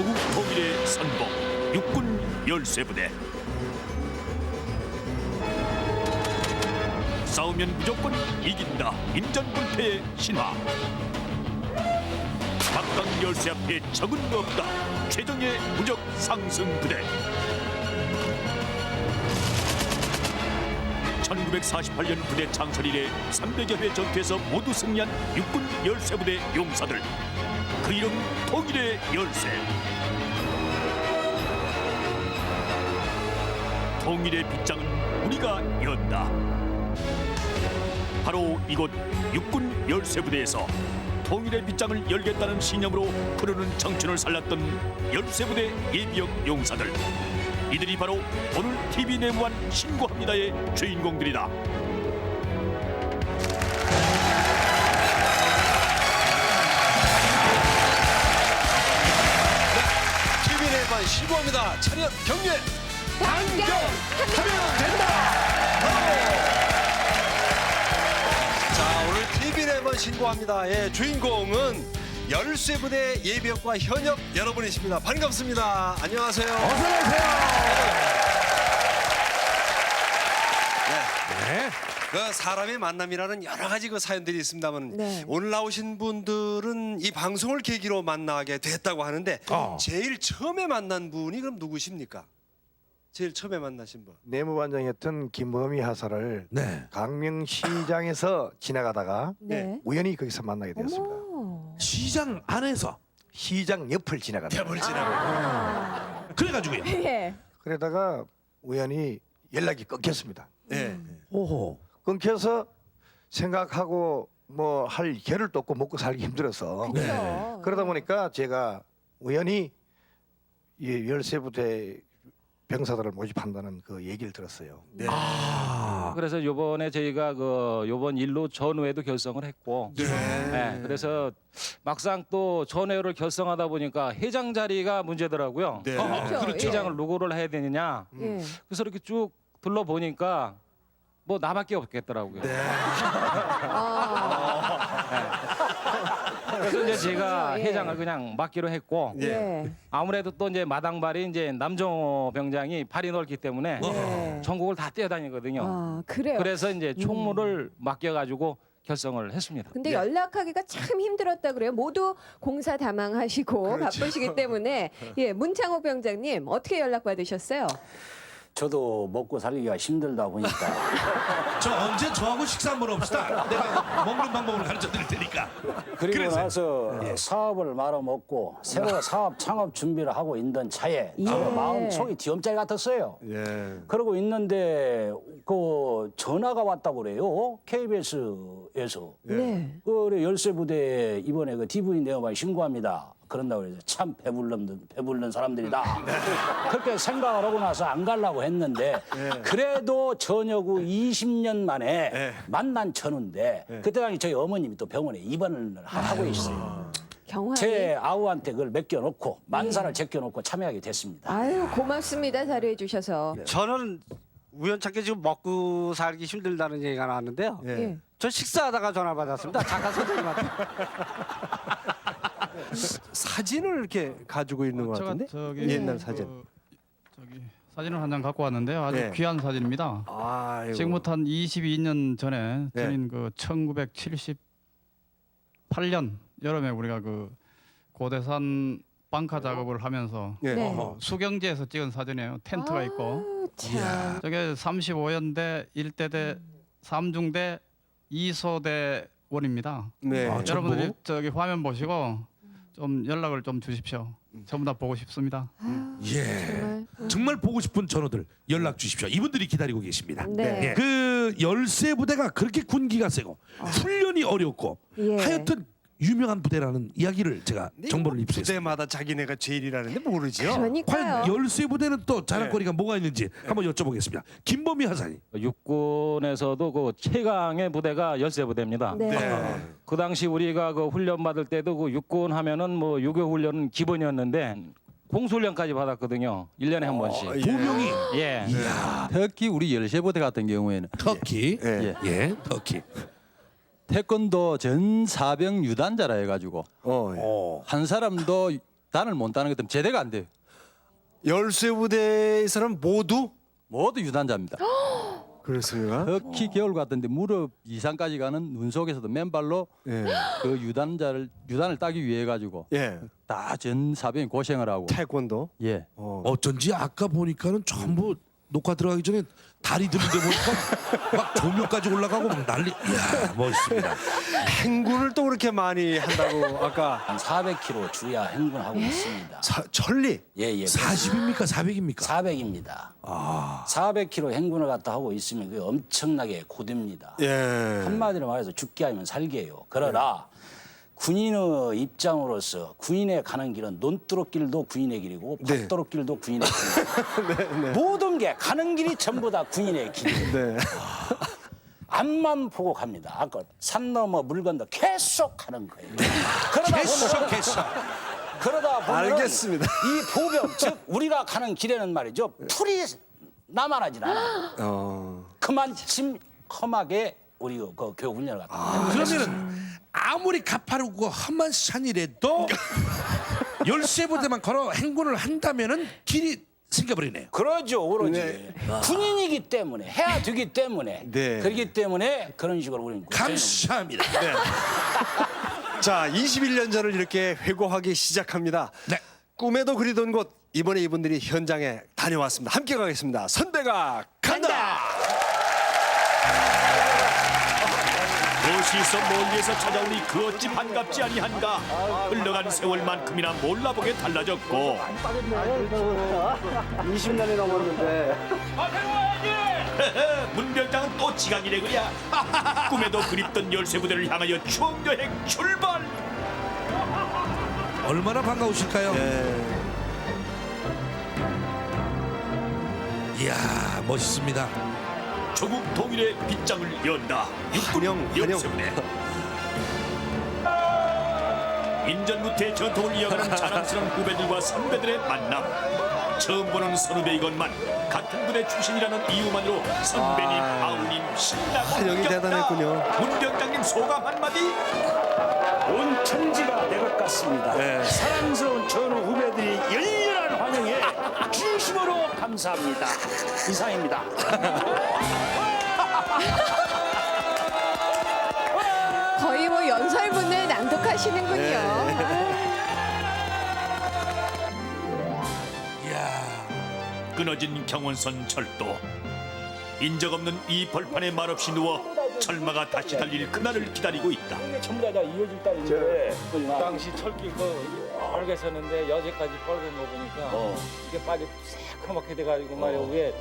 조국 통일의 선봉 육군 열세부대. 싸우면 무조건 이긴다. 임전불패의 신화. 막강 열세 앞에 적은 없다. 최정의 무적 상승 부대. 1948년 부대 창설 이래 300여 회 전투에서 모두 승리한 육군 열세부대 용사들. 그 이름 통일의 열세. 통일의 빗장은 우리가 연다. 바로 이곳 육군 열세부대에서 통일의 빗장을 열겠다는 신념으로 푸르는 청춘을 살랐던 열세부대 예비역 용사들. 이들이 바로 오늘 TV 내무한 신고합니다의 주인공들이다. TV 내무한 신고합니다. 차렷 경례. 당겨하면 된다. 자, 오늘 TV 내무한 신고합니다의 주인공은 열세부대 예비역과 현역 여러분이십니다. 반갑습니다. 안녕하세요. 어서 오세요. 네. 그 사람의 만남이라는 여러 가지 그 사연들이 있습니다만 네. 오늘 나오신 분들은 이 방송을 계기로 만나게 됐다고 하는데 제일 처음에 만난 분이 그럼 누구십니까? 제일 처음에 만나신 분. 내무반장이었던 김범희 하사를 네. 강명시장에서 지나가다가 네. 우연히 거기서 만나게 되었습니다. 어머. 시장 안에서 시장 옆을 지나가다가 벽을 지나고. 그래가지고요. 예. 그러다가 우연히 연락이 끊겼습니다. 네. 오호. 끊겨서 생각하고 뭐 할 겨를도 없고 먹고 살기 힘들어서 그렇죠. 그러다 보니까 제가 우연히 이 열세부대 병사들을 모집한다는 그 얘기를 들었어요. 네. 그래서 요번에 저희가 그 요번 일로 전후회도 결성을 했고, 네, 그래서 막상 또 전회를 결성하다 보니까 회장 자리가 문제더라고요. 네. 그렇죠. 회장을 누구를 해야 되느냐. 예. 그래서 이렇게 쭉 둘러 보니까 뭐 나밖에 없겠더라고요. 그래서 이제 제가 예. 회장을 그냥 맡기로 했고, 예. 아무래도 또 이제 마당발이 이제 남정호 병장이 발이 넓기 때문에 예. 전국을 다 뛰어다니거든요. 아, 그래요. 그래서 이제 총무를 맡겨가지고 결성을 했습니다. 근데 연락하기가 참 힘들었다 그래요. 모두 공사 다망하시고 바쁘시기 때문에 예, 문창호 병장님 어떻게 연락 받으셨어요? 저도 먹고 살기가 힘들다 보니까 저 언제 저하고 식사 한번 합시다. 내가 먹는 방법을 가르쳐 드릴 테니까. 그리고 그래서- 나서 사업을 말아먹고 새로 사업 창업 준비를 하고 있던 차에 예. 저 마음 속이 뒤엄짤 같았어요. 예. 그러고 있는데 그 전화가 왔다고 그래요. KBS에서. 네. 그 열세부대 이번에 그 DV 내어만 신고합니다. 그런다고 그래서 참 배부른 사람들이다. 그렇게 생각을 하고 나서 안 가려고 했는데 그래도 전역 후 20년 만에 만난 전우인데 그때 당시 저희 어머님이 또 병원에 입원을 하고 있어요. 경환이. 제 아우한테 그걸 맡겨놓고 만사를 제껴놓고 참여하게 됐습니다. 아유 고맙습니다. 자료해 주셔서. 저는 우연찮게 지금 먹고 살기 힘들다는 얘기가 나왔는데요. 예. 저 식사하다가 전화 받았습니다. 작가 선생님한테. 사진을 이렇게 가지고 있는 것 같은데? 옛날 사진. 저기 사진을 한 장 갖고 왔는데요. 아주 네. 귀한 사진입니다. 아이고. 지금부터 한 22년 전에 네. 저는 그 1978년 여름에 우리가 그 고대산 방카 작업을 하면서 예. 네. 수경지에서 찍은 사진이에요. 텐트가 있고 아유, 참. 저게 35연대 1대대 3중대 2소대원입니다. 네. 여러분들이 저기 화면 보시고 좀 연락을 좀 주십시오. 전부 다 보고 싶습니다. 예. 정말. 정말 보고 싶은 전우들 연락 주십시오. 이분들이 기다리고 계십니다. 네. 예. 그 열세 부대가 그렇게 군기가 세고 훈련이 어렵고 예. 하여튼 유명한 부대라는 이야기를 제가 정보를 입수했습니다. 부대마다 자기네가 제일이라는데 모르지요. 과연 그러니까요. 열세 부대는 또 자랑거리가 뭐가 있는지 한번 여쭤보겠습니다. 김범희 하사님. 육군에서도 그 최강의 부대가 열세부대입니다. 네. 그 당시 우리가 그 훈련 받을 때도 그 육군 하면은 뭐 유교 훈련은 기본이었는데 공수훈련까지 받았거든요. 1년에 한 번씩. 두 명이 예. 특히 우리 열세부대 같은 경우에는 터키. 예. 예, 터키. 태권도 전 사병 유단자라 해가지고 예. 한 사람도 단을 못 따는 것 때문에 제대가 안 돼요. 열쇠부대에서는 모두 모두 유단자입니다. 그렇습니까? 특히 겨울 같은데 무릎 이상까지 가는 눈 속에서도 맨발로 예. 그 유단을 따기 위해 가지고 예. 다 전 사병이 고생을 하고. 태권도. 예. 어쩐지 아까 보니까는 전부 녹화 들어가기 전에 다리 드는데 보니까 막 조명까지 올라가고 막 난리. 이야 멋있습니다. 행군을 또 그렇게 많이 한다고 아까 한 400km 주야 행군하고 있습니다. 천리. 예예. 40입니까 400입니까? 400입니다. 400km 행군을 갖다 하고 있으면 그게 엄청나게 고됩니다. 예. 한마디로 말해서 죽게 하면 살게요. 그러나 군인의 입장으로서 군인에 가는 길은 논두렁길도 군인의 길이고 네. 밭도로길도 군인의 길이고 모든 게 가는 길이 전부 다 군인의 길이에요. 네. 앞만 보고 갑니다. 아까 산 넘어 물 건너 계속 가는 거예요. 그러다 보면 알겠습니다. 이 보병 즉 우리가 가는 길에는 말이죠 풀이 남아나질 않아요. 그만큼 험하게 우리 그 교육 훈련을 갖다 그러면은 아무리 가파르고 험한 산이라도 열쇠부대만 걸어 행군을 한다면은 길이 생겨버리네요. 그러죠, 오로지 네. 군인이기 때문에 해야 되기 때문에 네. 그렇기 때문에 그런 식으로 우리는 감사합니다. 자, 21년 전을 이렇게 회고하기 시작합니다. 네. 꿈에도 그리던 곳 이번에 이분들이 현장에 다녀왔습니다. 함께 가겠습니다. 선배가 간다. 도시에서 멀리에서 찾아오니 그 어찌 반갑지 아니한가. 흘러간 세월만큼이나 몰라보게 달라졌고 20년이 넘었는데 문병장은 또 지각이래 그야. 꿈에도 그립던 열쇠부대를 향하여 추억여행 출발. 얼마나 반가우실까요? 이야 멋있습니다. 조국 통일의 빗장을 연다. 환영, 육군 열쇠부대. 인전무태의 전통을 이어가는 자랑스러운 후배들과 선배들의 만남. 처음 보는 선후배이건만 같은 부대 출신이라는 이유만으로 선배님, 아우님 신나고 환영이 웃겼다. 대단했군요. 문병장님 소감 한마디. 온 천지가 내 것 같습니다. 사랑스러운 전후 후배들이 열렬한 환영에 진심으로 감사합니다. 이상입니다. 거의 뭐 연설문을 낭독하시는군요. 끊어진 경원선 철도. 인적 없는 이 벌판에 말없이 누워 철마가 다시 달릴 그날을 기다리고 있다. 전부 다 이어질 딸인데 당시 철길 빨개 섰는데 여기까지 빨간 거 보니까 이게 빨리 새까맣게 돼가지고 말이야 위에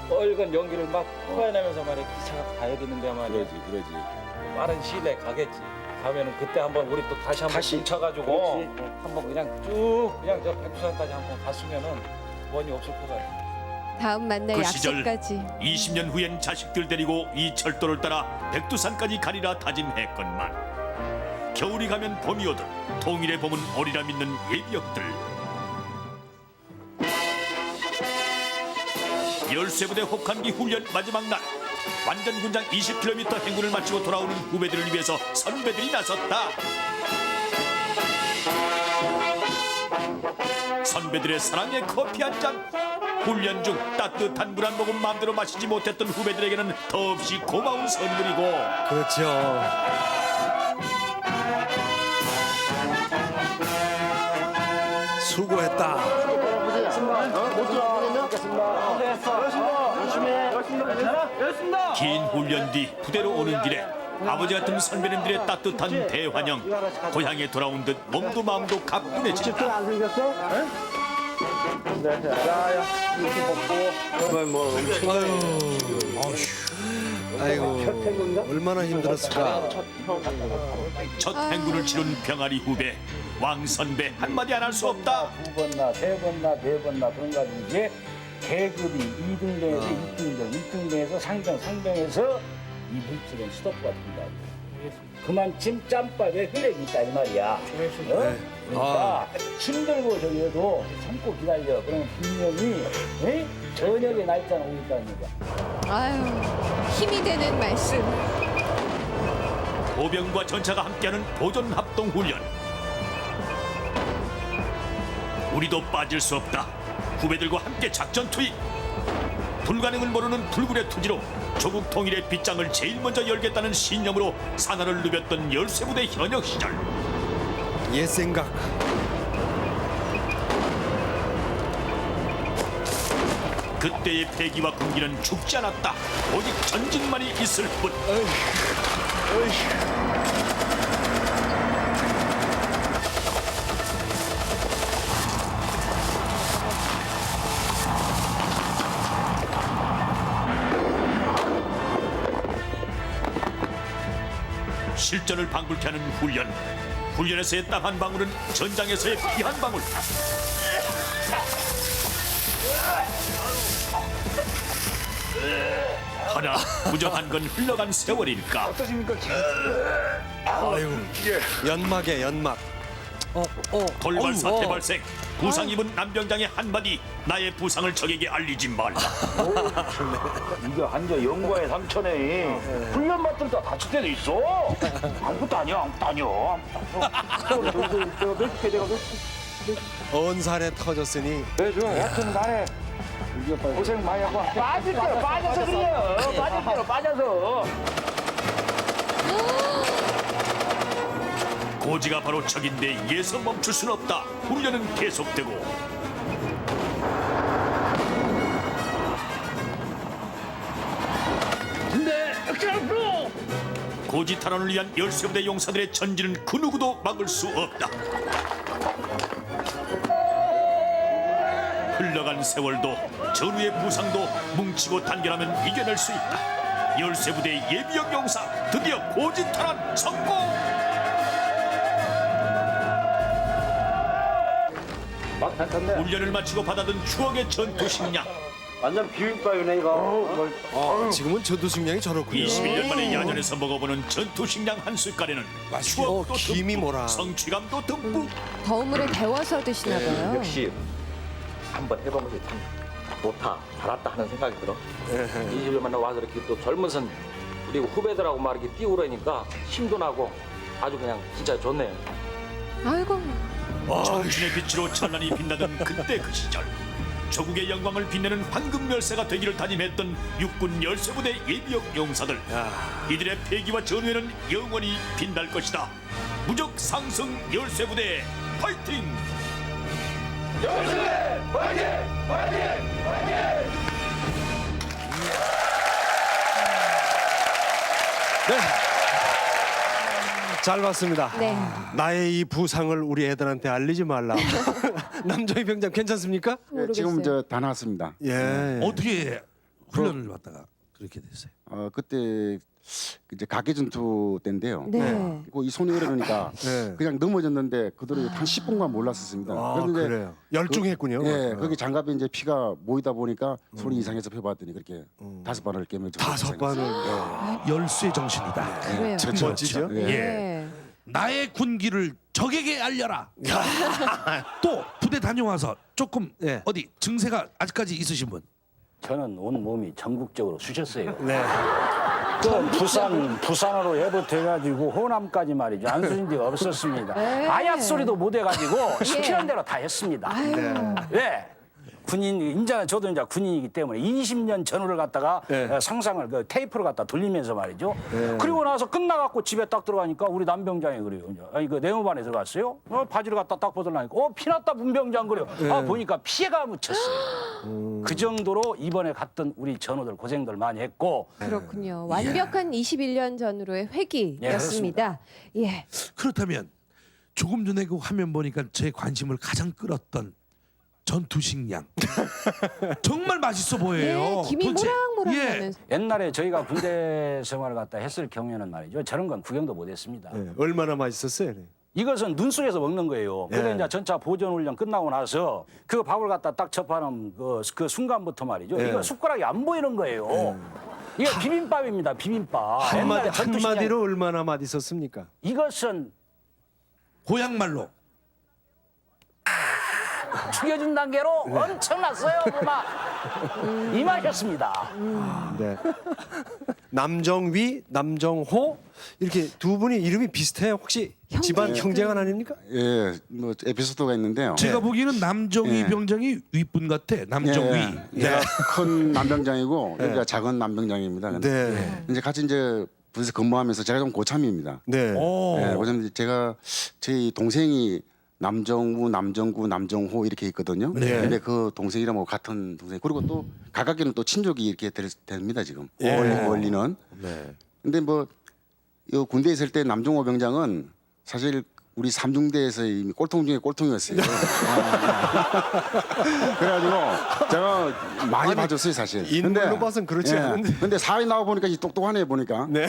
빨간 연기를 막 토해내면서 말이야 기차가 가야겠는데 말이야. 그러지. 빠른 시일 내에 가겠지. 가면은 그때 한번 우리 또 다시 한번 뭉쳐가지고 한번 그냥 쭉 그냥 저 백두산까지 한번 갔으면은 원이 없을 것 같아. 다음 만날 그 시절 약속까지. 20년 후엔 자식들 데리고 이 철도를 따라 백두산까지 가리라 다짐했건만 겨울이 가면 봄이 오듯 통일의 봄은 오리라 믿는 예비역들. 열쇠부대 혹한기 훈련 마지막 날 완전 군장 20km 행군을 마치고 돌아오는 후배들을 위해서 선배들이 나섰다. 선배들의 사랑의 커피 한 잔. 훈련 중 따뜻한 물 한 모금 마음대로 마시지 못했던 후배들에게는 더없이 고마운 선물이고 그렇죠. 수고했다. 긴 훈련 뒤 부대로 오는 길에 아버지 같은 선배님들의 따뜻한 대환영. 고향에 돌아온 듯 몸도 마음도 가뿐해진다. 아이고, 얼마나 힘들었을까. 첫 행군을 치른 병아리 후배 왕 선배 한마디 안 할 수 없다. 두 번나 세 번나 네 번나 그런 거 가지고 이제 계급이 2등병에서 1등병, 1등병에서 상병, 상병에서 이 물질은 스토프가 된다. 그만큼 짬밥에 끓여있다 이 말이야. 그러니까 힘들고 저기도 참고 기다려. 그러면 분명히 저녁에 날짜는 오겠다는 거야. 아유, 힘이 되는 말씀. 보병과 전차가 함께하는 보존 합동 훈련. 우리도 빠질 수 없다. 후배들과 함께 작전 투입. 불가능을 모르는 불굴의 투지로 조국 통일의 빗장을 제일 먼저 열겠다는 신념으로 산하를 누볐던 13부대 현역 시절. 옛 생각. 그때의 패기와 군기는 죽지 않았다. 오직 전진만이 있을 뿐. 실전을 방불케 하는 훈련. 훈련에서의 땀 한 방울은 전장에서의 피 한 방울. 하나 부정한 건 흘러간 세월일까. 연막에 연막. 돌발 사태 발생. 부상 입은 남병장의 한마디. 나의 부상을 적에게 알리지 말라. 이거 한저 영과의 상처네. 훈련 맡을 때 다칠 때도 있어. 아무것도 아니야, 아무것도 아니야. 언살에 터졌으니 여튼 간에 고생 많이 하고 빠질 대로 빠져서 그래요. 빠질 대로 빠져서. 고지가 바로 적인데 이에서 멈출 수는 없다. 훈련은 계속되고. 고지 탈환을 위한 13부대 용사들의 전진은 그 누구도 막을 수 없다. 흘러간 세월도 전후의 부상도 뭉치고 단결하면 이겨낼 수 있다. 13부대 예비역 용사 드디어 고지 탈환 성공! 훈련을 마치고 받아든 추억의 전투 식량. 완전 비빔밥이네 이거. 지금은 전투 식량이 저렇군요. 21년 만에 야전에서 먹어보는 전투 식량 한 숟갈에는 추억도 김이 듬뿍, 뭐라. 성취감도 듬뿍. 더운 물에 데워서 드시나 봐요. 역시 한번 해보면서 참 좋다, 잘했다 하는 생각이 들어. 20년 만에 와서 이렇게 또 젊은 우리 후배들하고 막 이렇게 뛰고 그러니까 힘도 나고 아주 그냥 진짜 좋네요. 아이고. 청춘의 빛으로 찬란히 빛나던 그때 그 시절. 조국의 영광을 빛내는 황금 열쇠가 되기를 다짐했던 육군 13부대 예비역 용사들. 이들의 패기와 전후에는 영원히 빛날 것이다. 무적 상승 13부대 파이팅! 잘 봤습니다. 네. 나의 이 부상을 우리 애들한테 알리지 말라. 남정희 병장 괜찮습니까? 모르겠어요. 지금 다 나왔습니다. 예. 어떻게 훈련을 받다가 그렇게 됐어요? 그때 이제 각개전투 때인데요. 네. 이 손이 흐르니까 네. 그냥 넘어졌는데 그들이 한 10분간 몰랐었습니다. 그래요. 열중했군요. 예, 거기 장갑에 이제 피가 모이다 보니까 손이 이상해서 펴봤더니 그렇게 5번을 깨물 정도. 5번을. 열쇠 정신이다. 그래요. 멋지죠? 예. 네. 나의 군기를 적에게 알려라. 또 부대 다녀와서 조금 예. 어디 증세가 아직까지 있으신 분? 저는 온 몸이 전국적으로 쑤셨어요. 네. 또 부산으로 해부돼가지고 호남까지 말이죠. 안 쑤신 데가 없었습니다. 네. 아야 소리도 못 해가지고 시키는 대로 다 했습니다. 왜? 군인 인자는 저도 이제 군인이기 때문에 20년 전후를 갖다가 네. 상상을 그 테이프를 갖다 돌리면서 말이죠. 그리고 나서 끝나갖고 집에 딱 들어가니까 우리 남병장이 그래요. 이제. 아니 그 내무반에 들어갔어요. 바지를 갖다 딱 벗으려니까 피났다 문병장 그래요. 보니까 피해가 묻혔어요. 그 정도로 이번에 갔던 우리 전우들 고생들 많이 했고. 그렇군요. 완벽한 21년 전으로의 회기였습니다. 예. 그렇다면 조금 전에 그 화면 보니까 제 관심을 가장 끌었던 전투 식량 정말 맛있어 보여요. 네, 김이 도대체. 모락모락하면서. 옛날에 저희가 군대 생활을 갖다 했을 경우에는 말이죠. 저런 건 구경도 못했습니다. 네. 얼마나 맛있었어요? 네. 이것은 눈 속에서 먹는 거예요. 근데 예. 이제 전차 보존 훈련 끝나고 나서 그 밥을 갖다 딱 접하는 그 순간부터 말이죠. 예. 이거 숟가락이 안 보이는 거예요. 이게 비빔밥입니다. 비빔밥. 옛날에 전투 식량. 한마디로 얼마나 맛있었습니까? 이것은 고향말로 죽여준 단계로 엄청났어요. 막 이 맛이었습니다. 네. 남정위, 남정호 이렇게 두 분이 이름이 비슷해요. 혹시 집안 형제간 아닙니까? 예, 뭐 에피소드가 있는데요. 제가 보기에는 남정희 예. 병장이 윗분 같아. 남정희. 예. 제가 큰 남병장이고 여기가 작은 남병장입니다. 네. 이제 같이 이제 부에서 근무하면서 제가 좀 고참입니다. 네. 오. 예, 고참 제가 제 동생이 남정우, 남정구, 남정호 이렇게 있거든요. 네. 근데 그 동생이랑 뭐 같은 동생 그리고 또 가깝게는 또 친족이 이렇게 됩니다 지금. 예. 원리는. 네. 근데 뭐 이 군대에 있을 때 남정호 병장은 사실 우리 삼중대에서 이미 꼴통 중에 꼴통이었어요. 그래가지고 제가 많이 봐줬어요 사실. 인물로 봐선 그렇지 않은데. 근데 사회 나와 보니까 이 똑똑하네 보니까. 네.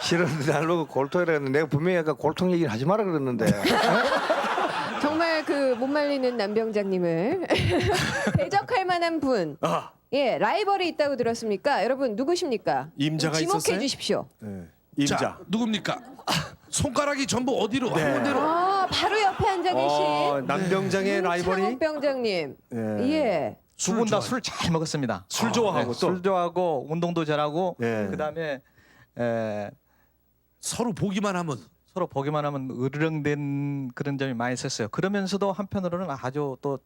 실은 날로 골통이라 했는데 내가 분명히 아까 골통 얘기를 하지 마라 그랬는데 정말 그 못 말리는 남병장님을 대적할 만한 분. 예, 라이벌이 있다고 들었습니까? 여러분 누구십니까? 임자가 지목해 있었어요? 주십시오. 네. 임자. 자, 누굽니까? 손가락이 전부 어디로 네. 하는 대로. 아, 바로 옆에 앉아 계신 남병장의 라이벌이 문창옥 병장님. 예. 예. 두 분 다 술 잘 먹었습니다. 술 좋아하고 또. 술 좋아하고 운동도 잘하고 예. 그다음에 서로 보기만 하면 서로 보기만 하면 으르렁댄 그런 점이 많이 있었어요. 그러면서도 한편으로는 아주 또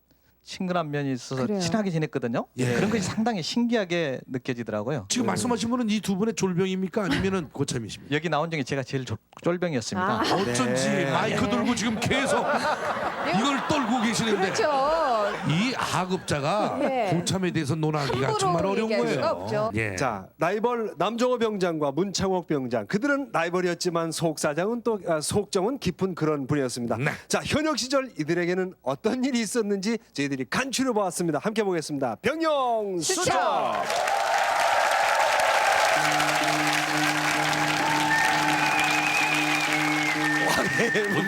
친근한 면이 있어서 그래요. 친하게 지냈거든요. 예. 그런 것이 상당히 신기하게 느껴지더라고요. 지금 말씀하신 분은 이 두 분의 졸병입니까? 아니면은 고참이십니까? 여기 나온 중에 제가 제일 쫄병이었습니다. 아. 어쩐지 마이크 들고 지금 계속 이걸 떨고 계시는데 그렇죠. 이 하급자가 네. 고참에 대해서 논하기가 정말 함부로 어려운 얘기할 수가 거예요. 없죠. 예. 자, 라이벌 남정호 병장과 문창옥 병장. 그들은 라이벌이었지만 속사정은 또 속정은 깊은 그런 분이었습니다. 네. 자, 현역 시절 이들에게는 어떤 일이 있었는지 저희들이 간추려 보았습니다. 함께 보겠습니다. 병영 수첩.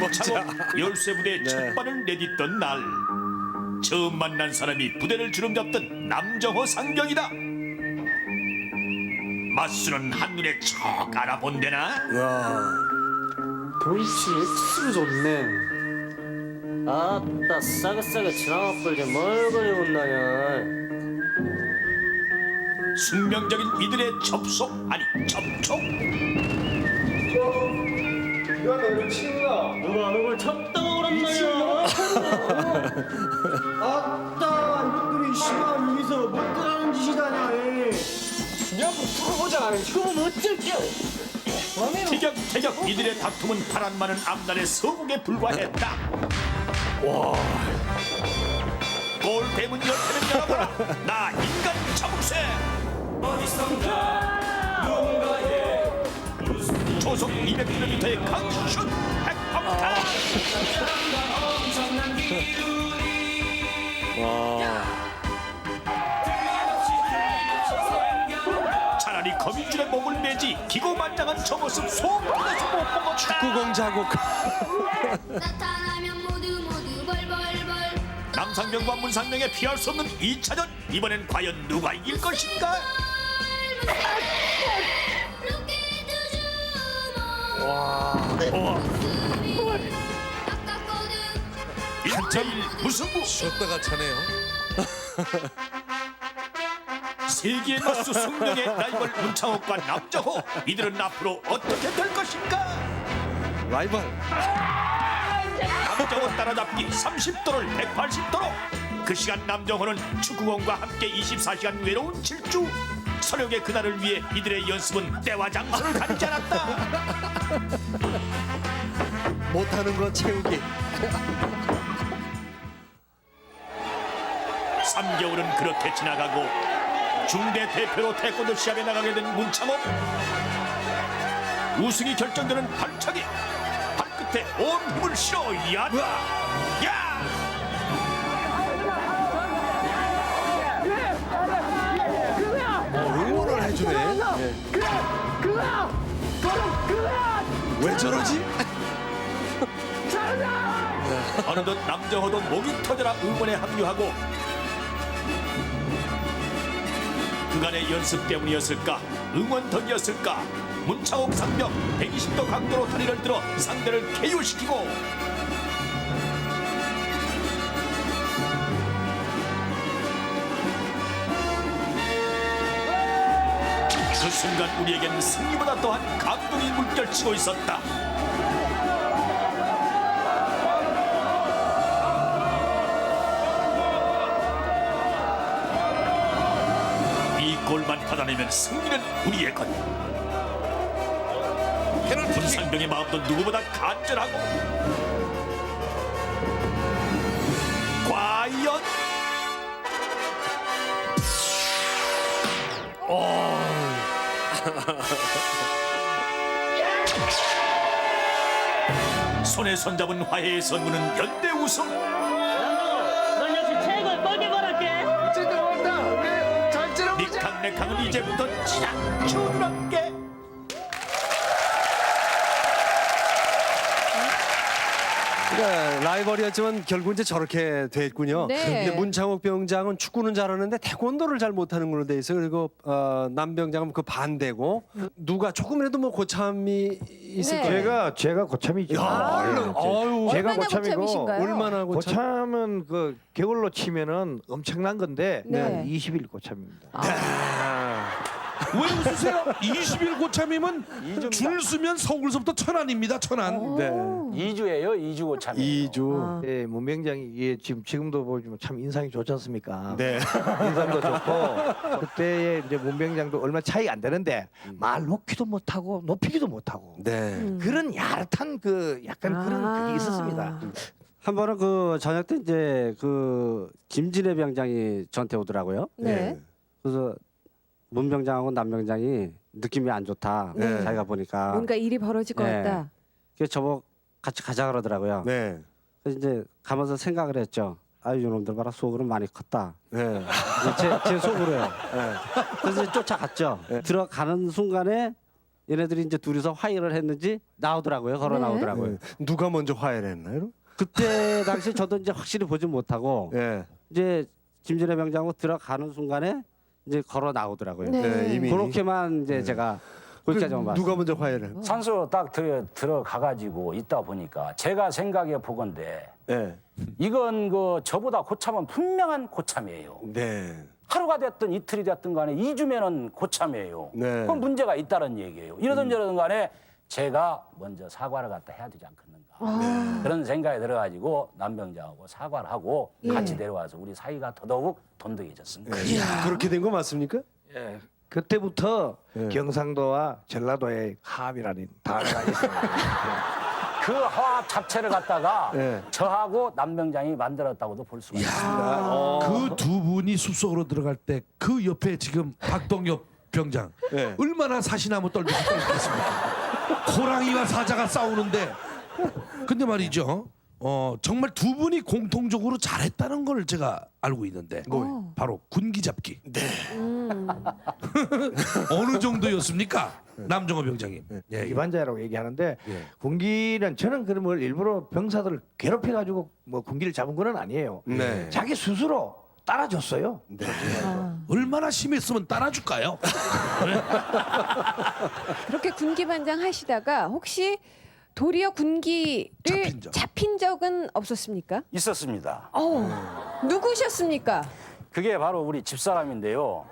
문창옥 열쇠부대 첫 발을 내딛던 날 처음 만난 사람이 부대를 주름잡던 남정호 상병이다. 맞수는 한눈에 척 알아본대나. 병치 X로 좋네. 아따 싸긋싸긋 지나가버리지 뭘 그리 웃나냐. 숙명적인 이들의 접속 아니 접촉. 누가 누굴 쳤다고 그랬나요? 아따 이것들이 시간 여기서 못 들어가는 짓이다냐. 그냥 풀어보자. 그럼 어쩔게. 티격태격 이들의 다툼은 바람 많은 앞날의 서국에 불과했다. 골대문 열쇠는 열어보라. 나 인간 자북새. 초속 200km의 강슛 핵폭탄. 차라리 거미줄에 몸을 매지 기고만장한 저 모습 소문에서 못 보겠다. 축구공 자국. 나타나면 모두 벌벌벌. 남상병과 문상병의 피할 수 없는 2차전. 이번엔 과연 누가 이길 것인가? 한참 무승부. 쉬었다가 차네요. 세기의 맞수 숙명의 라이벌 문창옥과 남정호. 이들은 앞으로 어떻게 될 것인가? 라이벌. 남정호 따라잡기 30도를 180도로. 그 시간 남정호는 축구공과 함께 24시간 외로운 질주. 서력의 그날을 위해 이들의 연습은 때와 장소를 가리지 않았다. 못하는 거 채우기. 3개월은 그렇게 지나가고 중대 대표로 태권도 시합에 나가게 된 문창옥. 우승이 결정되는 발차기. 발끝에 온 힘을 실어 야! 야! 응원을 해주네. 왜 저러지? 어느덧 남정호도 목이 터져라 응원에 합류하고 그간의 연습 때문이었을까 응원덕이었을까 문창옥 상병 120도 강도로 다리를 들어 상대를 KO시키고 그 순간 우리에겐 승리보다 더한 감동이 물결치고 있었다. 이 골만 받아내면 승리는 우리의 것. 문상병의 마음도 누구보다 간절하고 과연 손에 손잡은 화해의 선물은 연대 우승. 넌 역시 최고의 골키퍼랄게. 니캉네캉은 이제부터 자연스럽게 그러니까 라이벌이었지만 결국 이제 저렇게 됐군요. 네. 근데 문창욱 병장은 축구는 잘하는데 태권도를 잘 못하는 걸로 돼 있어요. 그리고 남 병장은 그 반대고 누가 조금이라도 뭐 고참이 있을 네. 거예요. 제가 고참이죠. 아유, 제가 얼마나 고참이고 고참이신가요? 얼마나 고참? 고참은 그 겨울로 치면은 엄청난 건데 네. 20일 고참입니다. 왜 웃으세요? 20일 고참이면 줄 서면 서울서부터 천안입니다. 천안. 네. 2주예요. 2주 고참이에요. 2주. 예, 문병장이 예, 지금도 보시면 참 인상이 좋지 않습니까? 네. 인상도 좋고 그때의 이제 문병장도 얼마 차이 안 되는데 말 놓기도 못하고 높이기도 못하고 네. 그런 야릇한 그 약간 그런 그게 있었습니다. 한 번은 그 저녁 때 이제 그 김진애 병장이 저한테 오더라고요. 네. 그래서 문 병장하고 남 병장이 느낌이 안 좋다. 네. 자기가 보니까. 뭔가 일이 벌어질 것 네. 같다. 그래서 저보고 같이 가자 그러더라고요. 네. 그래서 이제 가면서 생각을 했죠. 아유 이놈들 봐라 속으로 많이 컸다. 네. 제 속으로요. 그래서 이제 쫓아갔죠. 들어가는 순간에 얘네들이 이제 둘이서 화해를 했는지 나오더라고요. 걸어 네. 나오더라고요. 네. 누가 먼저 화해를 했나요? 그때 당시 저도 이제 확실히 보지 못하고 네. 이제 김진애 병장하고 들어가는 순간에 이제 걸어 나오더라고요. 네. 네, 이미 그렇게만 이제 제가 거기까지만 봤어요. 누가 먼저 화해를 했나요? 산소로 딱 들어가가지고 있다 보니까 제가 생각해 보건데 네. 이건 그 저보다 고참은 분명한 고참이에요. 네. 하루가 됐든 이틀이 됐든 간에 2주면은 고참이에요. 네. 그건 문제가 있다는 얘기예요. 이러든 저러든 간에 제가 먼저 사과를 갖다 해야 되지 않겠는가. 그런 생각이 들어가지고 남병장하고 사과를 하고 같이 내려와서 우리 사이가 더더욱 돈독해졌습니다. 그렇게 된 거 맞습니까? 예. 그때부터 네. 경상도와 전라도의 합이라는 단어가 있습니다. 그 화합 자체를 갖다가 네. 저하고 남병장이 만들었다고도 볼 수가 있습니다. 그 두 분이 숲속으로 들어갈 때 그 옆에 지금 박동엽 병장 네. 얼마나 사시나무 떨듯이 떨겠습니까? 호랑이와 사자가 싸우는데 근데 말이죠. 정말 두 분이 공통적으로 잘했다는 걸 제가 알고 있는데 바로 군기 잡기. 네. 어느 정도였습니까, 남정호 병장님? 예, 기반자라고 얘기하는데 예. 군기는 저는 그런 걸 일부러 병사들을 괴롭혀가지고 뭐 군기를 잡은 건 아니에요. 네. 자기 스스로 따라줬어요. 얼마나 심했으면 따라줄까요? 그렇게 군기반장 하시다가 혹시 도리어 군기를 잡힌 적은 없었습니까? 있었습니다. 누구셨습니까? 그게 바로 우리 집사람인데요.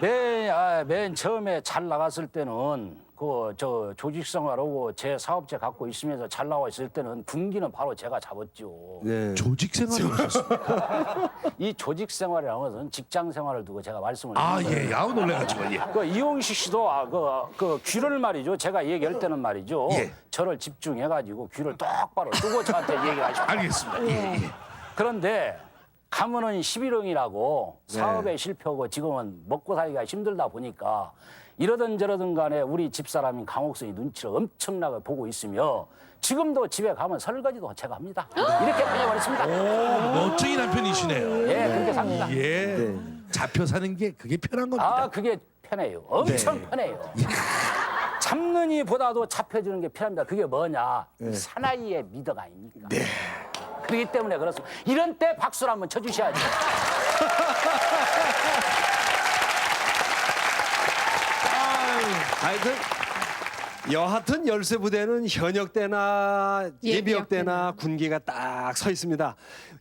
맨 처음에 잘 나갔을 때는 저 조직 생활하고 제 사업체 갖고 있으면서 잘 나와 있을 때는 군기는 바로 제가 잡았죠. 네. 조직 생활이 없었습니까? 이 조직 생활이라는 것은 직장 생활을 두고 제가 말씀을 아, 드린 거예요. 예, 야우 놀래가지고 예. 그 이용식 씨도 그 귀를 말이죠. 제가 얘기할 때는 말이죠. 예. 저를 집중해가지고 귀를 똑바로 뜨고 저한테 얘기를 하시고. 알겠습니다. 예, 예. 그런데 가면은 11홍이라고 사업에 실패하고 지금은 먹고 살기가 힘들다 보니까 이러든 저러든 간에 우리 집사람인 강옥선이 눈치를 엄청나게 보고 있으며 지금도 집에 가면 설거지도 제가 합니다. 이렇게 다녀버렸습니다. 멋쟁이 남편이시네요. 예, 그렇게 삽니다. 예. 잡혀 사는 게 그게 편한 겁니다. 아, 그게 편해요. 엄청 편해요. 잡는 이보다도 잡혀주는 게 편합니다. 그게 뭐냐? 사나이의 미덕 아닙니까? 그렇기 때문에 그렇습니다. 이런 때 박수를 한번 쳐주셔야죠. 여하튼 열세 부대는 현역 때나 예비역 때나 때나. 군기가 딱 서 있습니다.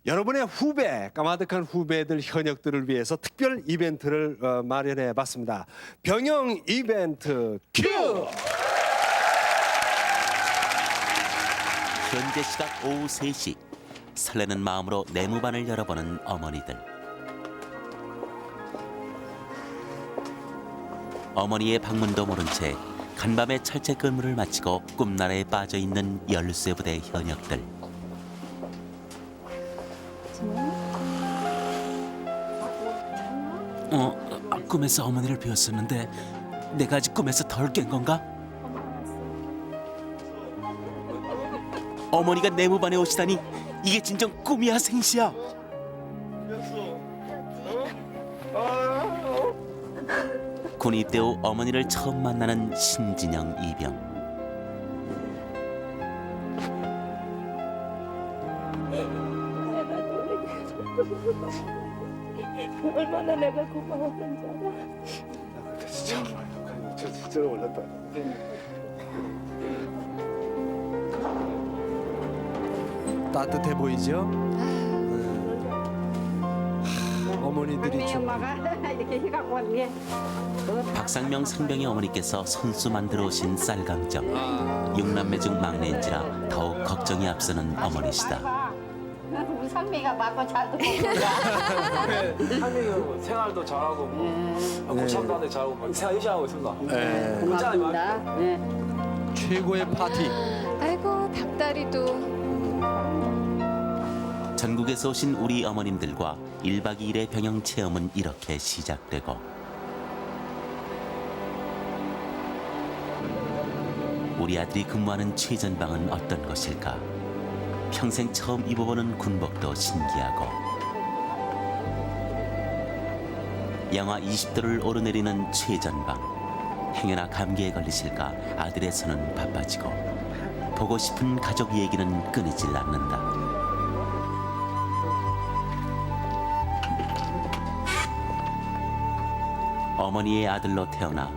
여러분의 후배, 까마득한 후배들 현역들을 위해서 특별 이벤트를 마련해 봤습니다. 병영 이벤트 큐! 현재 시각 오후 3시. 설레는 마음으로 내무반을 열어보는 어머니들. 어머니의 방문도 모른 채 간밤에 철제 근무를 마치고 꿈나라에 빠져있는 열쇠부대 현역들. 꿈에서 어머니를 뵈었었는데 내가 아직 꿈에서 덜 깬 건가? 어머니가 내무반에 오시다니 이게 진정 꿈이야 생시야. 군 입대 후 어머니를 처음 만나는 신진영 이병. 얼마나 내가 고마웠는지 알아. 진짜 몰랐다. 따뜻해 보이죠? 어머니들이 좀 이렇게 해갖고 왔네. 박상명 상병의 어머니께서 손수 만들어 오신 쌀강정. 6남매 중 막내인지라 더욱 걱정이 앞서는 어머니시다. 우리 상미가 맞고 잘 듣고 상민이 생활도 잘하고 국참도 하는데 잘하고 생활 열심히 하고 있습니다. 고맙습니다. 최고의 파티. 아이고 닭다리도. 전국에서 오신 우리 어머님들과 1박 2일의 병영 체험은 이렇게 시작되고 우리 아들이 근무하는 최전방은 어떤 것일까? 평생 처음 입어보는 군복도 신기하고 영하 20도를 오르내리는 최전방. 행여나 감기에 걸리실까 아들의 손은 바빠지고 보고 싶은 가족 얘기는 끊이질 않는다. 어머니의 아들로 태어나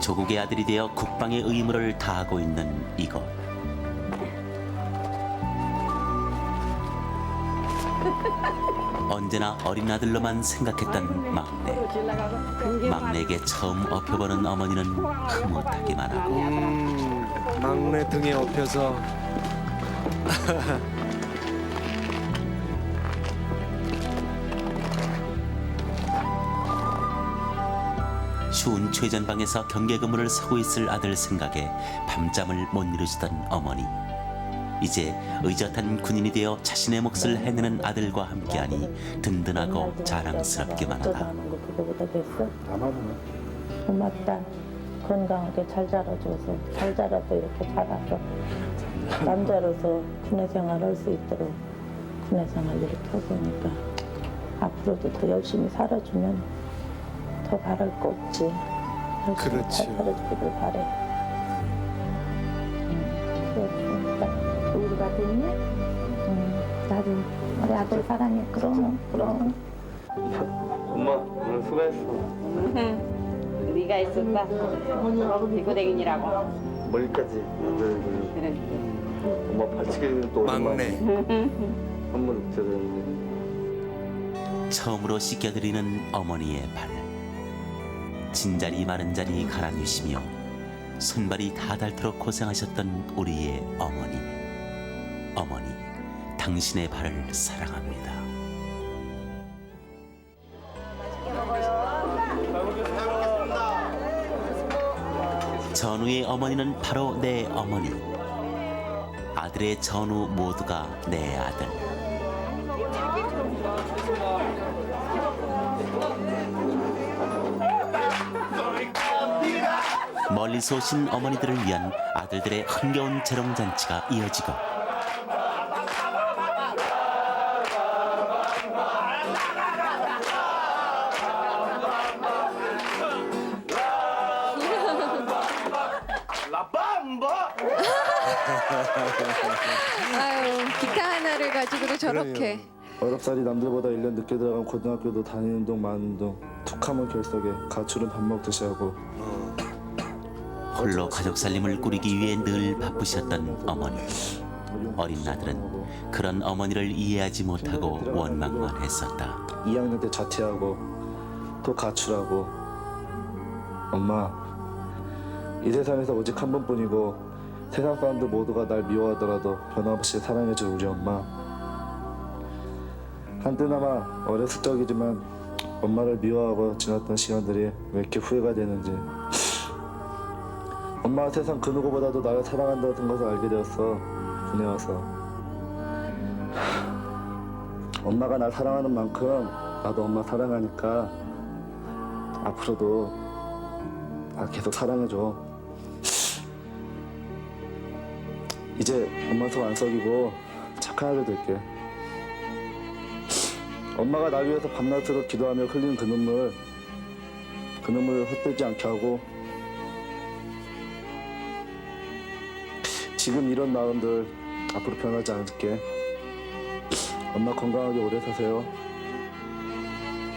조국의 아들이 되어 국방의 의무를 다하고 있는 이곳. 언제나 어린 아들로만 생각했던 막내. 막내에게 처음 업혀보는 어머니는 흐뭇하기만 하고 막내 등에 업혀서 추운 최전방에서 경계 근무를 서고 있을 아들 생각에 밤잠을 못 이루시던 어머니. 이제 의젓한 군인이 되어 자신의 몫을 해내는 아들과 함께하니 든든하고 자랑스럽기만 하다. 그거보다 됐어? 고맙다. 건강하게 잘 자라줘서 잘 자라서 이렇게 자라서 남자로서 군의 생활을 할 수 있도록 군의 생활 이렇게 해보니까 앞으로도 더 열심히 살아주면 더 바랄 거 없지. 열심히 그렇지. 잘 살아주기를 바래. 그러니까 우리가 됐니? 나도 우리 아들 사랑해. 그럼. 엄마 오늘 수고했어. 네가 있었다. 비고댕이라고. 머리까지. 엄마 발치기는 또 막내. 한번 드렸는데. 처음으로 씻겨드리는 어머니의 발. 진자리 마른 자리 갈아주시며 손발이 다 닳도록 고생하셨던 우리의 어머니. 어머니, 당신의 발을 사랑합니다. 전우의 어머니는 바로 내 어머니. 아들의 전우 모두가 내 아들. 멀리서 오신 어머니들을 위한 아들들의 흥겨운 재롱잔치가 이어지고 아유 기타 하나를 가지고도 저렇게. 어렵사리 남들보다 1년 늦게 들어간 고등학교도 다니는 동 마는 동 툭하면 결석에 가출은 밥 먹듯이 하고 홀로 가족 살림을 꾸리기 위해 늘 바쁘셨던 어머니. 어린 아들은 그런 어머니를 이해하지 못하고 원망만 했었다. 2학년 때 자퇴하고 또 가출하고 엄마 이 세상에서 오직 한 번뿐이고 세상 사람들 모두가 날 미워하더라도 변함없이 사랑해줄 우리 엄마. 한때나마 어렸을 적이지만 엄마를 미워하고 지났던 시간들이 왜 이렇게 후회가 되는지. 엄마가 세상 그 누구보다도 나를 사랑한다는 것을 알게 되었어. 군에 와서. 엄마가 날 사랑하는 만큼 나도 엄마 사랑하니까 앞으로도 나 계속 사랑해줘. 이제 엄마 속 안 썩이고 착한 아들 될게. 엄마가 날 위해서 밤낮으로 기도하며 흘린 그 눈물을 헛되지 않게 하고 지금 이런 마음들 앞으로 변하지 않을게. 엄마 건강하게 오래 사세요.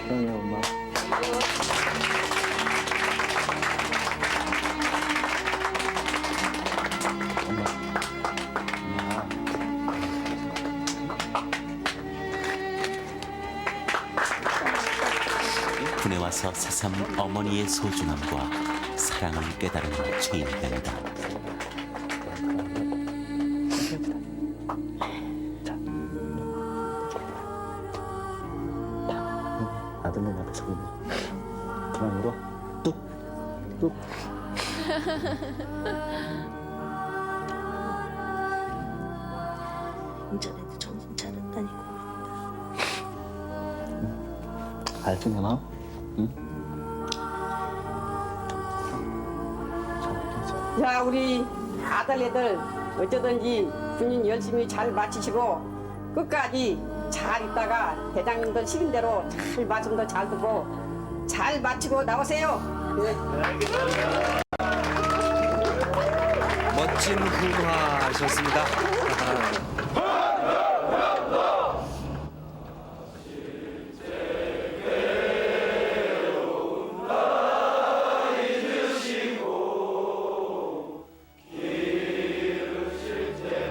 사랑해 엄마. 군에 와서 새삼 어머니의 소중함과 사랑을 깨달은 최인병이다. 아들놈 앞에서 그만 울어. 뚝. 이전에도 정신 차렸다니까. 알지 내 마음? 응? 자, 우리 아들애들 어쩌든지 군인 열심히 잘 마치시고 끝까지 잘 있다가 대장님들 시킨 대로 잘 말씀도 잘 듣고 잘 마치고 나오세요. 네. 멋진 훈화하셨습니다.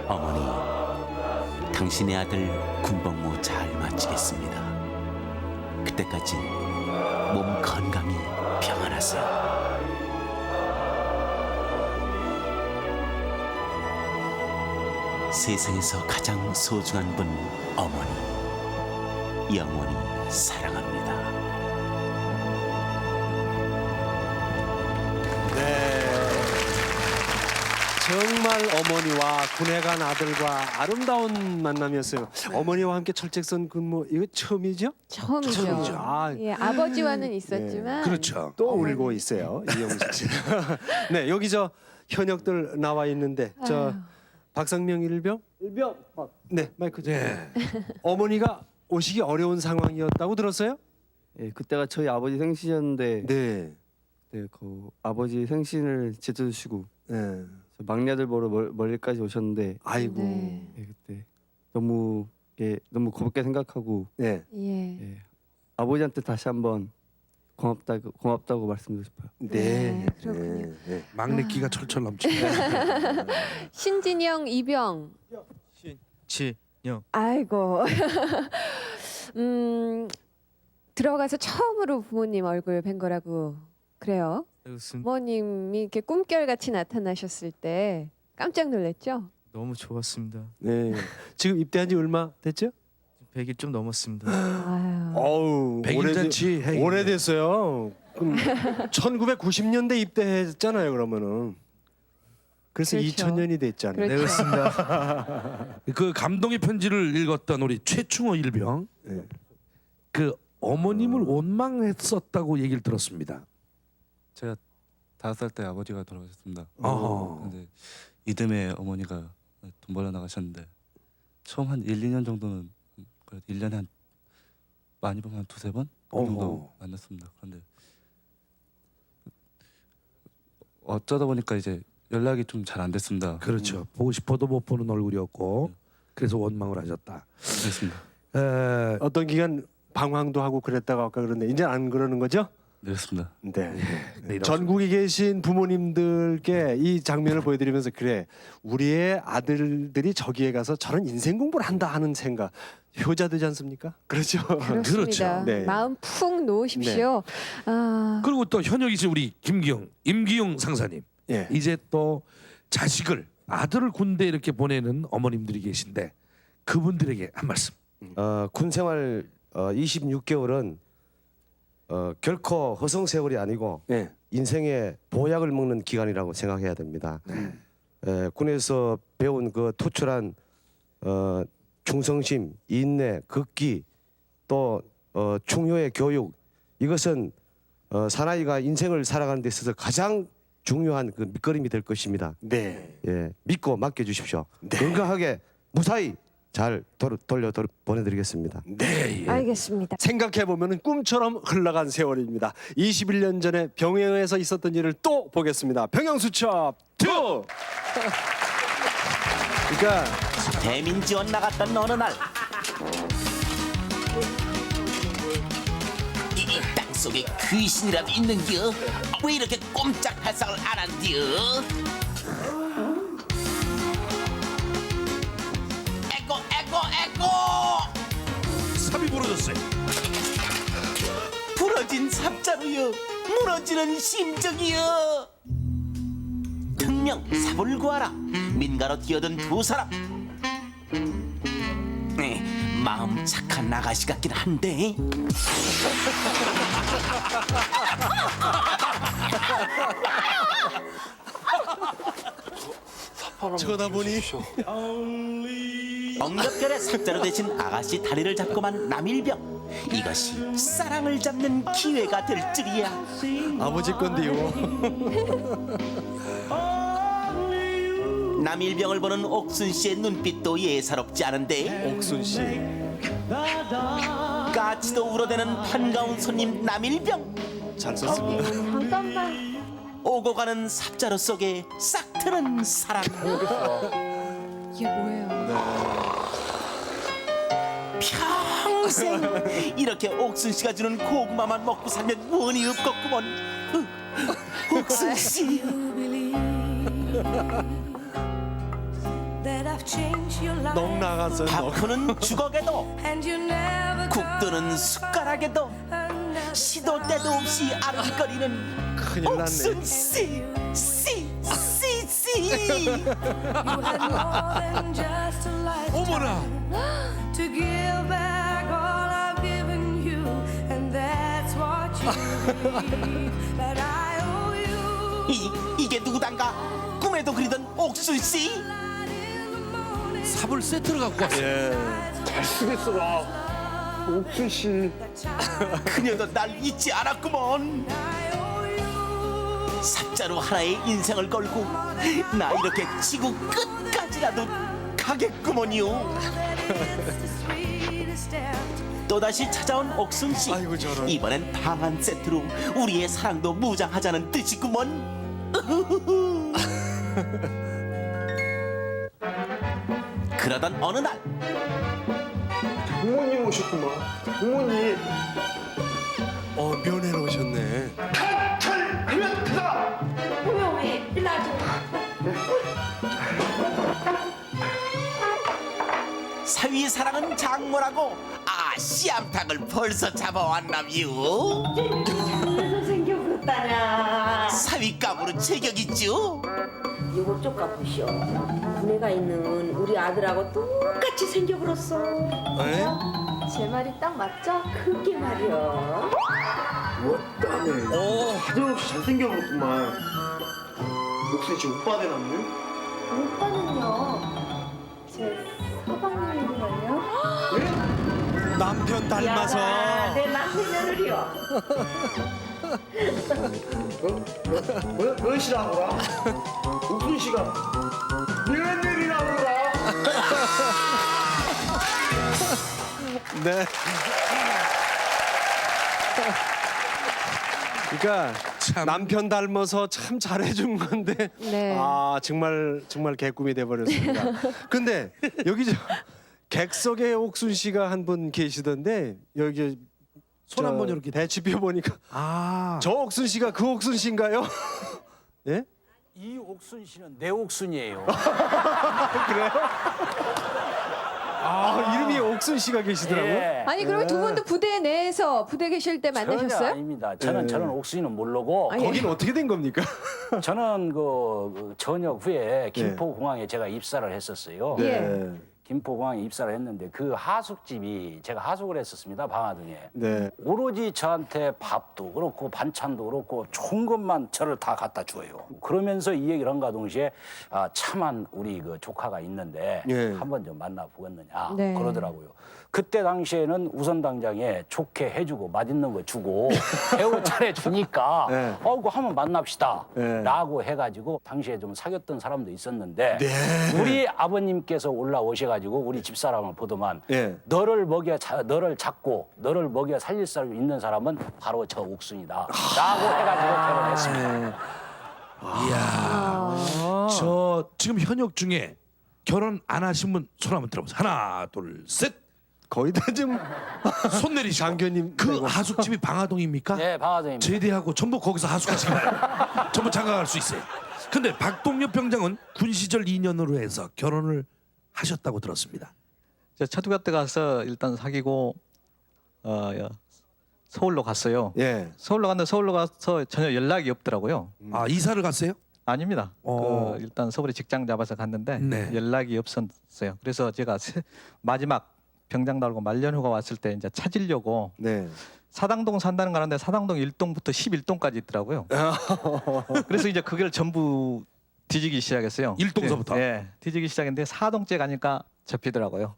어머니, 당신의 아들 군복무 잘 마치겠습니다. 그때까지 몸 건강히 평안하세요. 세상에서 가장 소중한 분 어머니, 영원히 사랑합니다. 정말 어머니와 군에 간 아들과 아름다운 만남이었어요. 어머니와 함께 철책선 근무 이거 처음이죠? 처음이죠. 아, 예, 아버지와는 있었지만 그렇죠. 또 울고 있어요. 이영식 씨. 네, 여기 저 현역들 나와 있는데 저 박상명 일병? 네, 마이크 좀. 네. 어머니가 오시기 어려운 상황이었다고 들었어요? 예, 그때가 저희 아버지 생신이었는데 네. 그 아버지 생신을 지켜주시고 네. 저 막내 아들 보러 멀리까지 오셨는데 아이고. 예, 그때 너무 너무 고맙게 생각하고 네. 예. 아버지한테 다시 한번 고맙다고 말씀드리고 싶어요. 네. 그렇군요. 막내 끼가 철철 넘치네. 신진영 이병. 신진영. 아이고. 들어가서 처음으로 부모님 얼굴 뵌 거라고 그래요. 부모님이 이렇게 꿈결같이 나타나셨을 때 깜짝 놀랐죠? 너무 좋았습니다. 네. 지금 입대한 지 얼마 됐죠? 100일 좀 넘었습니다. 어우, 100일 잔치 해. 오래됐어요. 그럼 1990년대 입대했잖아요, 그러면은. 그래서 그렇죠. 2000년이 됐잖아요. 네, 그렇습니다. 그 감동의 편지를 읽었던 우리 최충호 일병. 네. 그 어머님을 원망했었다고 얘기를 들었습니다. 제가 5살 때 아버지가 돌아가셨습니다. 어허. 근데 이듬해 어머니가 돈 벌러 나가셨는데 처음 한 1, 2년 정도는 그래도 1년에 한 많이 보면 한 2-3번 정도 어허. 만났습니다. 그런데 어쩌다 보니까 이제 연락이 좀 잘 안 됐습니다. 그렇죠. 보고 싶어도 못 보는 얼굴이었고 그래서 원망을 하셨다. 그렇습니다. 어떤 기간 방황도 하고 그랬다가 아까 그런데 이제 안 그러는 거죠? 그렇습니다. 네. 네, 전국에 계신 부모님들께 이 장면을 보여드리면서 그래 우리의 아들들이 저기에 가서 저런 인생 공부를 한다 하는 생각 효자되지 않습니까? 그렇죠. 그렇습니다. 네. 마음 푹 놓으십시오. 아, 그리고 또 현역이 신 우리 임기용 상사님. 예. 이제 또 자식을 아들을 군대 이렇게 보내는 어머님들이 계신데 그분들에게 한 말씀. 군 생활 26개월은 결코 허송 세월이 아니고 예. 인생의 보약을 먹는 기간이라고 생각해야 됩니다. 군에서 배운 그 투철한 충성심, 인내, 극기 또 충효의 교육 이것은 사나이가 인생을 살아가는 데 있어서 가장 중요한 그 밑거름이 될 것입니다. 네. 예, 믿고 맡겨주십시오. 건강하게 무사히 잘 돌려 보내드리겠습니다. 네. 예. 알겠습니다. 생각해보면 꿈처럼 흘러간 세월입니다. 21년 전에 병영에서 있었던 일을 또 보겠습니다. 병영수첩 2! 그러니까 대민지원 나갔던 어느 날 이 땅속에 귀신이라도 있는겨? 왜 이렇게 꼼짝 발상을 안 한디요? 에고 삽이 부러졌어요. 부러진 삽자루여 무너지는 심정이여 특명 삽을 구하라 민가로 뛰어든 두 사람 마음 착한 아가씨 같긴 한데 쳐다보니 엉겹결에 삽자루 대신 아가씨 다리를 잡고만 남일병 이것이 사랑을 잡는 기회가 될 줄이야 아버지 건데요. 남일병을 보는 옥순 씨의 눈빛도 예사롭지 않은데 옥순 씨 까치도 울어대는 반가운 손님 남일병 잘 썼습니다. 잠깐만. 오고 가는 삽자루 속에 싹 트는 사랑 이게 뭐예요? 평생 이렇게 옥순 씨가 주는 고구마만 먹고 살면 원이 없겠구먼 옥순 씨 넋 나갔어요. 밥푸는 주걱에도 국 뜨는 숟가락에도 시도 때도 없이 아른거리는 큰일 났네. 옥순 씨 어머나. 이게 누구단가 꿈에도 그리던 옥순 씨 삽을 세트로 갖고 왔어요. 잘 쓰겠어. 옥순 씨. 그녀도 날 잊지 않았구먼 삽자루 하나에 인생을 걸고 나 이렇게 지구 끝까지라도 가겠구먼요 또다시 찾아온 옥순씨 아이고, 저런. 이번엔 방한 세트로 우리의 사랑도 무장하자는 뜻이구먼 그러던 어느 날 부모님 오셨구만. 부모님. 면회로 오셨네. 사위 사랑은 장모라고 씨암탉을 벌써 잡아왔나뮤 그래서 생겨버렸다냐. 사위감으로 제격있죠 이거 쪽 가보시오. 군에가 있는 우리 아들하고 똑같이 생겨버렸어. 제 말이 딱 맞죠? 그게 말이야. 멋다네. 하늘없이 잘생겨버렸구만. 옥순 씨 오빠 되나요? 오빠는요. 제 서방님이거든요. 남편 닮아서. 야, 내 남편 며느리요. 몇 시라고라? 옥순 씨가 며느리라고라? 네. 그러니까 남편 닮아서 참 잘해준 건데 네. 정말 개꿈이 돼버렸습니다. 근데 여기 객석에 옥순 씨가 한 분 계시던데 여기 손 한번 이렇게 대치표 보니까 아, 저 옥순 씨가 그 옥순 씨인가요? 예? 이 옥순 씨는 내 옥순이에요. 그래요? 아, 이름이 옥순 씨가 계시더라고요. 예. 아니 그러면 두 분도 부대 내에서 부대 계실 때 전혀 만나셨어요? 아닙니다. 저는 옥순이는 모르고 아, 예. 거기는 어떻게 된 겁니까? 저는 그 전역 후에 김포공항에 제가 입사를 했었어요. 예. 김포공항에 입사를 했는데 그 하숙집이 제가 하숙을 했었습니다. 방화동에. 네. 오로지 저한테 밥도 그렇고 반찬도 그렇고 좋은 것만 저를 다 갖다 줘요. 그러면서 이 얘기를 한가 동시에 아, 참한 우리 그 조카가 있는데 예. 한번 좀 만나보겠느냐 네. 그러더라고요. 그때 당시에는 우선당장에 좋게 해주고 맛있는 거 주고 배우 차려주니까 네. 그거 한번 만납시다 네. 라고 해가지고 당시에 좀 사귀었던 사람도 있었는데 네. 우리 아버님께서 올라오셔가지고 우리 집사람을 보더만 예. 너를 잡고 너를 먹여 살릴 사람 있는 사람은 바로 저 옥순이다 라고 해가지고 결혼했습니다. 이야, 저 지금 현역 중에 결혼 안 하신 분 손 한번 들어보세요. 하나, 둘, 셋. 거의 다 지금 손 내리시고. 장교님 그 하숙집이 방화동입니까? 네, 방화동입니다. 제대하고 전부 거기서 하숙하시기 바랍니다. 전부 장가갈 수 있어요. 근데 박동엽 병장은 군 시절 인연으로 해서 결혼을 하셨다고 들었습니다. 초등학교 때 가서 일단 사귀고 서울로 갔어요. 예. 서울로 가서 전혀 연락이 없더라고요. 아, 이사를 갔어요? 아닙니다. 일단 서울에 직장 잡아서 갔는데 네. 연락이 없었어요. 그래서 제가 마지막 병장 달고 말년휴가 왔을 때 이제 찾으려고 네. 사당동 산다는 거 하는데 사당동 1동부터 11동까지 있더라고요. 그래서 이제 그걸 전부 뒤지기 시작했어요. 1동서부터? 네, 뒤지기 시작했는데 4동째 가니까 접히더라고요.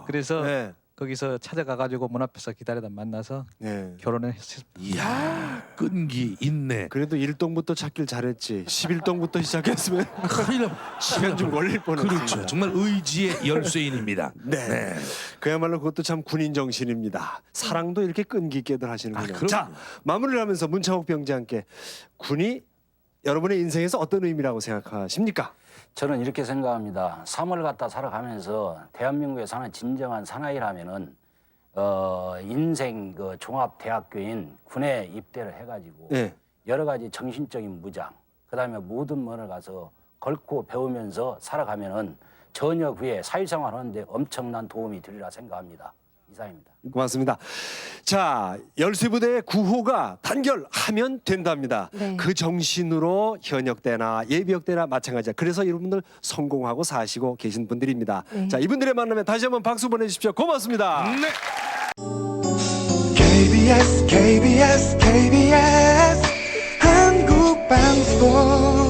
그래서 네. 거기서 찾아가가지고 문 앞에서 기다리다 만나서 네. 결혼을 했습니다. 이야, 끈기 있네. 그래도 1동부터 찾길 잘했지. 11동부터 시작했으면 큰일 나. 시간 좀 걸릴 뻔했습니다. 그렇죠. 정말 의지의 열쇠인입니다. 네. 그야말로 그것도 참 군인 정신입니다. 사랑도 이렇게 끈기 있게들 하시는군요. 그럼요. 자, 마무리를 하면서 문창욱 병장께 군이 여러분의 인생에서 어떤 의미라고 생각하십니까? 저는 이렇게 생각합니다. 삶을 갖다 살아가면서 대한민국에 사는 진정한 사나이라면은 인생 그 종합대학교인 군에 입대를 해가지고 네. 여러 가지 정신적인 무장, 그다음에 모든 면을 가서 걸고 배우면서 살아가면은 전역 후에 사회생활 하는데 엄청난 도움이 되리라 생각합니다. 이상입니다. 고맙습니다. 자, 열세부대의 구호가 단결하면 된답니다. 네. 그 정신으로 현역 때나 예비역 때나 마찬가지야. 그래서 여러분들 성공하고 사시고 계신 분들입니다. 네. 자, 이분들의 만남에 다시 한번 박수 보내주십시오. 고맙습니다. 네. KBS KBS KBS 한국방송